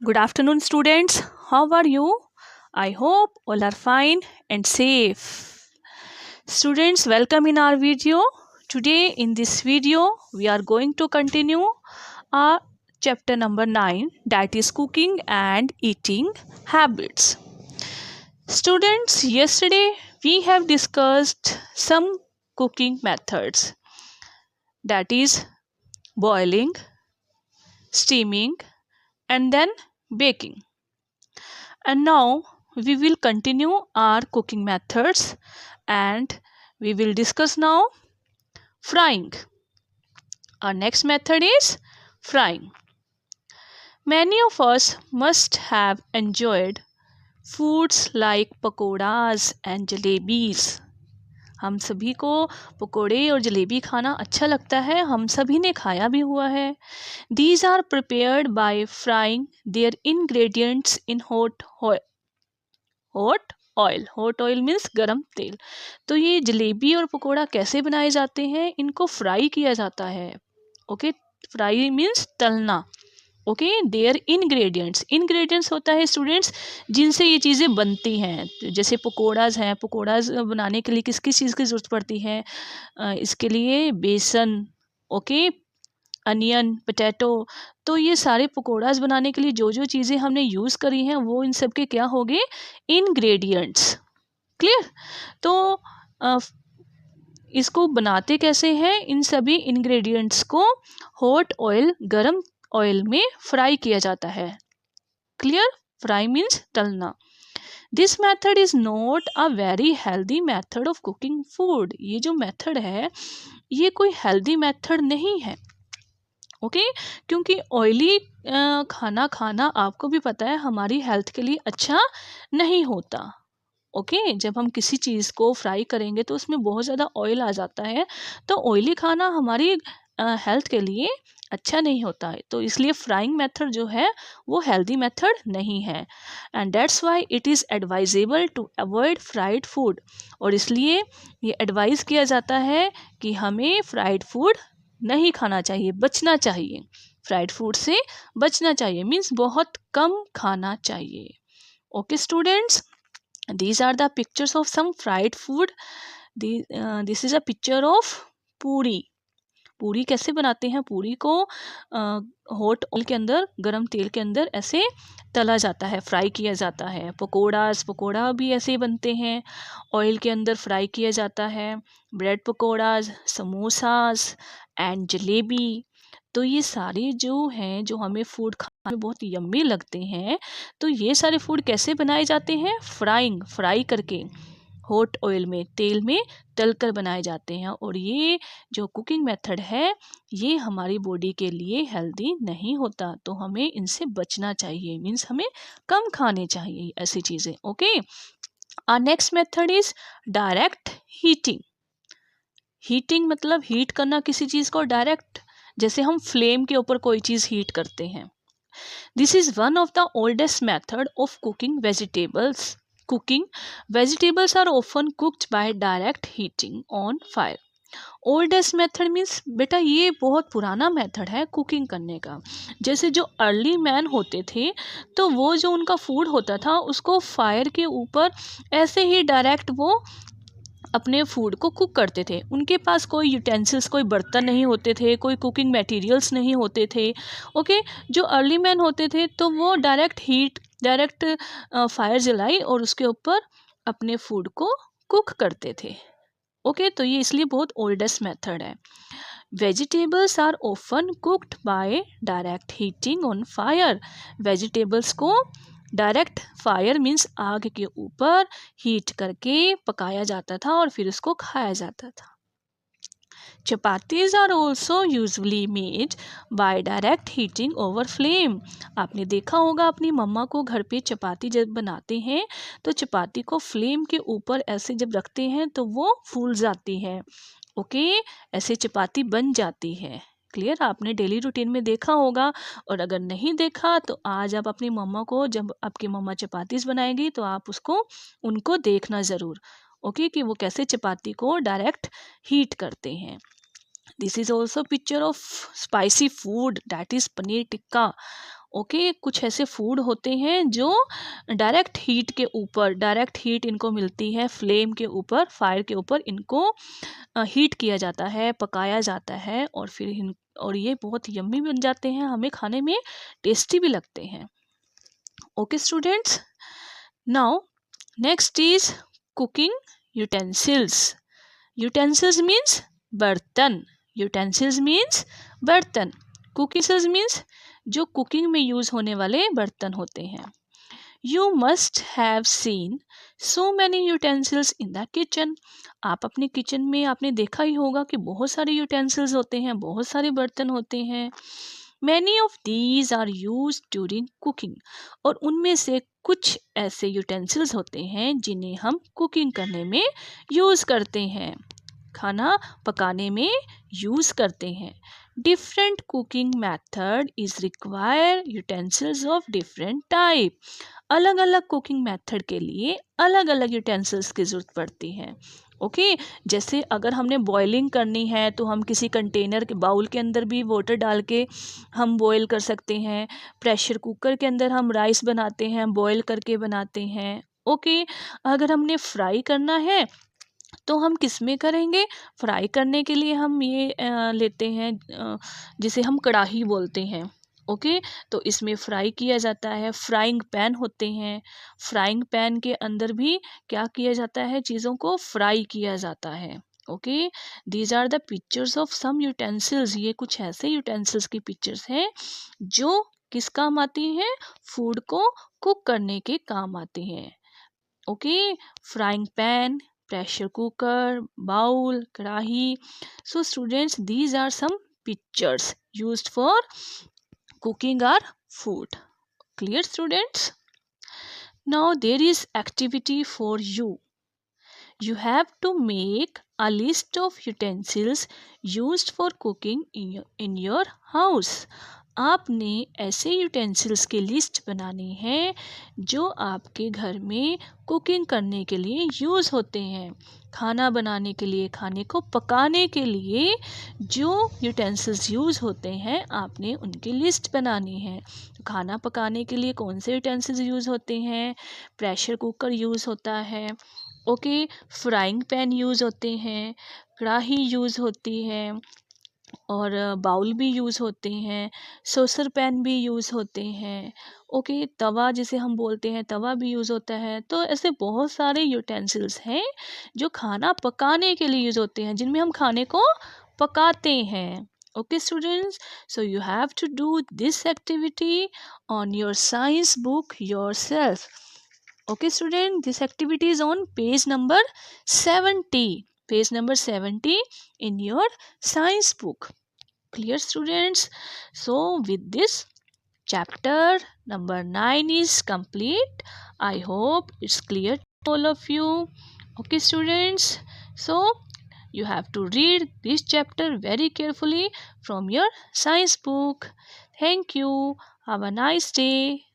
Good afternoon, students. How are you? I hope all are fine and safe. Students, welcome in our video. Today, in this video, we are going to continue our chapter number 9, that is cooking and eating habits. Students, yesterday we have discussed some cooking methods, that is boiling, steaming, and then baking. And now we will continue our cooking methods and we will discuss now frying. Our next method is frying. Many of us must have enjoyed foods like pakoras and jalebis. हम सभी को पकोड़े और जलेबी खाना अच्छा लगता है, हम सभी ने खाया भी हुआ है. These are prepared by frying their ingredients in hot oil. Hot oil means गरम तेल. तो ये जलेबी और पकोड़ा कैसे बनाए जाते हैं? इनको फ्राई किया जाता है. ओके, फ्राई मीन्स तलना. ओके, देयर इंग्रेडिएंट्स होता है स्टूडेंट्स जिनसे ये चीज़ें बनती हैं. जैसे पकोड़ाज हैं, पकोड़ाज बनाने के लिए किस किस चीज़ की ज़रूरत पड़ती है? इसके लिए बेसन, ओके, अनियन, पोटैटो. तो ये सारे पकोड़ाज बनाने के लिए जो जो चीज़ें हमने यूज़ करी हैं वो इन सब के क्या हो गए? इंग्रेडिएंट्स. क्लियर? तो इसको बनाते कैसे हैं? इन सभी इंग्रेडिएंट्स को हॉट ऑयल, गरम ऑयल में फ्राई किया जाता है. क्लियर? फ्राई मीन्स तलना. This method is not a very healthy method of cooking food. ये जो मेथड है ये कोई हेल्दी मेथड नहीं है. ओके, क्योंकि ऑयली खाना खाना आपको भी पता है हमारी हेल्थ के लिए अच्छा नहीं होता. ओके, जब हम किसी चीज़ को फ्राई करेंगे तो उसमें बहुत ज़्यादा ऑयल आ जाता है, तो ऑयली खाना हमारी हेल्थ के लिए अच्छा नहीं होता है. तो इसलिए फ्राइंग मेथड जो है वो हेल्दी मेथड नहीं है. And that's why it is advisable to avoid fried food. और इसलिए ये एडवाइस किया जाता है कि हमें फ्राइड फूड नहीं खाना चाहिए, बचना चाहिए. फ्राइड फूड से बचना चाहिए मीन्स बहुत कम खाना चाहिए. Okay students, these are the pictures of some fried food. This is a picture of पूरी. पूरी कैसे बनाते हैं? पूरी को हॉट ऑयल के अंदर, गरम तेल के अंदर ऐसे तला जाता है, फ्राई किया जाता है. पकोड़ा भी ऐसे बनते हैं, ऑयल के अंदर फ्राई किया जाता है. Bread pakoras, samosas and jalebi. तो ये सारे जो हैं जो हमें फूड खाने में बहुत यम्मी लगते हैं, तो ये सारे फूड कैसे बनाए जाते हैं? फ्राई करके हॉट ऑयल में, तेल में तल कर बनाए जाते हैं. और ये जो कुकिंग मेथड है ये हमारी बॉडी के लिए हेल्दी नहीं होता, तो हमें इनसे बचना चाहिए. मीन्स हमें कम खाने चाहिए ऐसी चीज़ें. Okay, our next method is direct heating. Heating मतलब हीट करना किसी चीज़ को डायरेक्ट, जैसे हम फ्लेम के ऊपर कोई चीज़ हीट करते हैं. This is one of the oldest method of cooking vegetables. Vegetables are often cooked by direct heating on fire. Oldest method means बेटा ये बहुत पुराना मेथड है कुकिंग करने का. जैसे जो अर्ली मैन होते थे तो वो जो उनका फूड होता था उसको फायर के ऊपर ऐसे ही डायरेक्ट वो अपने फूड को कुक करते थे. उनके पास कोई यूटेंसिल्स, कोई बर्तन नहीं होते थे, कोई कुकिंग मटेरियल्स नहीं होते थे. ओके, जो अर्ली मैन होते थे तो वो डायरेक्ट फायर जलाई और उसके ऊपर अपने फूड को कुक करते थे. ओके, तो ये इसलिए बहुत ओल्डेस्ट मेथड है. Vegetables are often cooked by direct heating on fire. Vegetables को डायरेक्ट फायर मीन्स आग के ऊपर हीट करके पकाया जाता था और फिर उसको खाया जाता था. Chapatis are also usually made by direct heating over flame. आपने देखा होगा अपनी मम्मा को घर पे चपाती जब बनाते हैं तो चपाती को फ्लेम के ऊपर ऐसे जब रखते हैं तो वो फूल जाती है. ओके, ऐसे चपाती बन जाती है. क्लियर? आपने डेली रूटीन में देखा होगा, और अगर नहीं देखा तो आज आप अपनी मम्मा को, जब आपकी मम्मा चपातीस बनाएगी तो आप उनको देखना ज़रूर. ओके, कि वो कैसे चपाती को डायरेक्ट हीट करते हैं. This is also picture of spicy food, that is paneer tikka. Okay कुछ ऐसे फूड होते हैं जो डायरेक्ट हीट इनको मिलती है, फ्लेम के ऊपर, फायर के ऊपर इनको हीट किया जाता है, पकाया जाता है और ये बहुत यम्मी बन जाते हैं, हमें खाने में टेस्टी भी लगते हैं। Okay students, now next is cooking utensils. Utensils means बर्तन। यूटेंसिल्स मीन्स बर्तन। कुकिंग मीन्स जो कुकिंग में यूज होने वाले बर्तन होते हैं। You must have seen so many utensils in the kitchen. आप अपने किचन में आपने देखा ही होगा कि बहुत सारे यूटेंसिल्स होते हैं, बहुत सारे बर्तन होते हैं। Many of these are used during cooking. और उनमें से कुछ ऐसे यूटेंसिल्स होते हैं जिन्हें हम कुकिंग करने में यूज़ करते हैं, खाना पकाने में यूज़ करते हैं। Different cooking method is require utensils of different type. अलग अलग कुकिंग मेथड के लिए अलग अलग यूटेंसिल्स की ज़रूरत पड़ती है। ओके जैसे अगर हमने बॉइलिंग करनी है तो हम किसी कंटेनर के बाउल के अंदर भी वाटर डाल के हम बॉईल कर सकते हैं। प्रेशर कुकर के अंदर हम राइस बनाते हैं, बॉईल करके बनाते हैं। ओके अगर हमने फ्राई करना है तो हम किस में करेंगे? फ्राई करने के लिए हम ये लेते हैं जिसे हम कढ़ाई बोलते हैं। ओके तो इसमें फ्राई किया जाता है, फ्राइंग पैन होते हैं, फ्राइंग पैन के अंदर भी क्या किया जाता है? चीज़ों को फ्राई किया जाता है। Okay these are the pictures of some utensils. ये कुछ ऐसे यूटेंसिल्स की पिक्चर्स हैं जो किस काम आती हैं? फूड को कुक करने के काम आते हैं। Okay frying pan, pressure cooker, bowl, karahi. So students, these are some pictures used for cooking our food. Clear students? Now there is activity for you. You have to make a list of utensils used for cooking in your house. आपने ऐसे utensils की list बनानी है जो आपके घर में cooking करने के लिए यूज़ होते हैं। खाना बनाने के लिए, खाने को पकाने के लिए जो यूटेंसिल्स यूज़ होते हैं आपने उनकी लिस्ट बनानी है। तो खाना पकाने के लिए कौन से यूटेंसिल्स यूज़ होते हैं? प्रेशर कुकर यूज़ होता है। ओके फ्राइंग पैन यूज़ होते हैं, कढ़ाई यूज़ होती है और बाउल भी यूज़ होते हैं, सॉसर पैन भी यूज़ होते हैं। ओके तवा जिसे हम बोलते हैं तवा भी यूज़ होता है। तो ऐसे बहुत सारे यूटेंसिल्स हैं जो खाना पकाने के लिए यूज़ होते हैं, जिनमें हम खाने को पकाते हैं। Okay students, so you have to do this activity on your science book yourself. Okay student, this activity is on page number 70. Page number 70 in your science book. Clear students? So with this chapter number 9 is complete. I hope it's clear to all of you. Okay students, so you have to read this chapter very carefully from your science book. Thank you. Have a nice day.